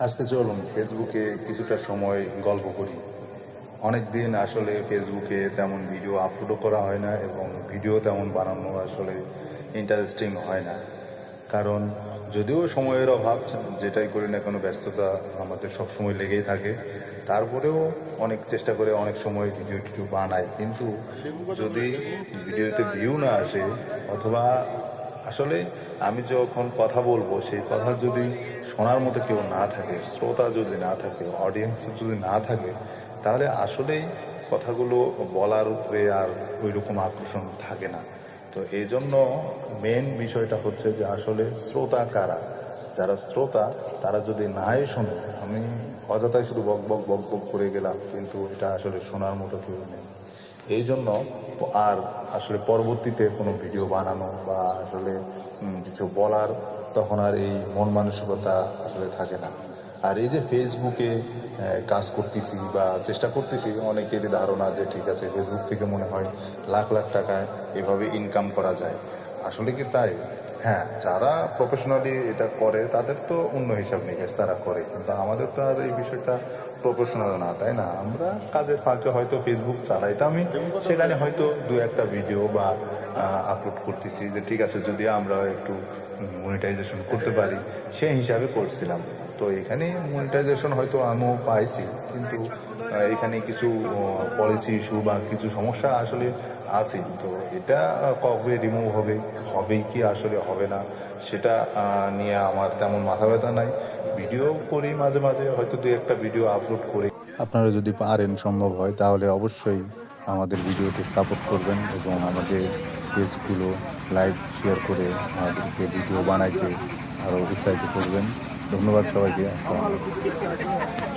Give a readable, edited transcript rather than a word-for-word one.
আজকে চলুন ফেসবুকে কিছুটা সময় গল্প করি। অনেক দিন আসলে ফেসবুকে তেমন ভিডিও আপলোডও করা হয় না এবং ভিডিও তেমন বানানো আসলে ইন্টারেস্টিং হয় না। কারণ যদিও সময়ের অভাব, যেটাই করি না কোনো ব্যস্ততা আমাদের সব সময় লেগেই থাকে, তারপরেও অনেক চেষ্টা করে অনেক সময় ভিডিও টিডিও বানাই, কিন্তু যদি ভিডিওতে ভিউ না আসে অথবা আসলে আমি যখন কথা বলবো সেই কথা যদি শোনার মতো কেউ না থাকে, শ্রোতা যদি না থাকে, অডিয়েন্স যদি না থাকে, তাহলে আসলেই কথাগুলো বলার উপরে আর ওই রকম আকর্ষণ থাকে না। তো এই জন্য মেন বিষয়টা হচ্ছে যে আসলে শ্রোতা কারা। যারা শ্রোতা তারা যদি নাই শোনে, আমি অযথাই শুধু বক বক বক বক করে গেলাম, কিন্তু এটা আসলে শোনার মতো কেউ নেই। এই জন্য আর আসলে পরবর্তীতে কোনো ভিডিও বানানো বা আসলে কিছু বলার তখন আর এই মন মানসিকতা আসলে থাকে না। আর এই যে ফেসবুকে কাজ করতেছি বা চেষ্টা করতেছি, অনেকেরই ধারণা যে ঠিক আছে ফেসবুক থেকে মনে হয় লাখ লাখ টাকায় এভাবে ইনকাম করা যায়। আসলে কি তাই? হ্যাঁ, যারা প্রফেশনালি এটা করে তাদের তো অন্য হিসাব নিকেশ তারা করে, কিন্তু আমাদের তো আর এই বিষয়টা প্রফেশনাল না, তাই না? আমরা কাজের ফাঁকে হয়তো ফেসবুক চালাই, তো আমি সেখানে হয়তো দু একটা ভিডিও বা আপলোড করতেছি, যে ঠিক আছে যদি আমরা একটু মনিটাইজেশন করতে পারি সেই হিসাবে করছিলাম। তো এখানে মনিটাইজেশন হয়তো আমিও পাইছি, কিন্তু এখানে কিছু পলিসি ইস্যু বা কিছু সমস্যা আসলে আছে। তো এটা কবে রিমুভ হবে, হবেই কি আসলে হবে না, সেটা নিয়ে আমার তেমন মাথা ব্যথা নাই। ভিডিও করি মাঝে মাঝে, হয়তো দু একটা ভিডিও আপলোড করি। আপনারা যদি পারেন, সম্ভব হয়, তাহলে অবশ্যই আমাদের ভিডিওতে সাপোর্ট করবেন এবং আমাদের পেজগুলো লাইক শেয়ার করে আমাদেরকে ভিডিও বানাইতে আরও উৎসাহিত করবেন। ধন্যবাদ সবাইকে। আসসালামু আলাইকুম।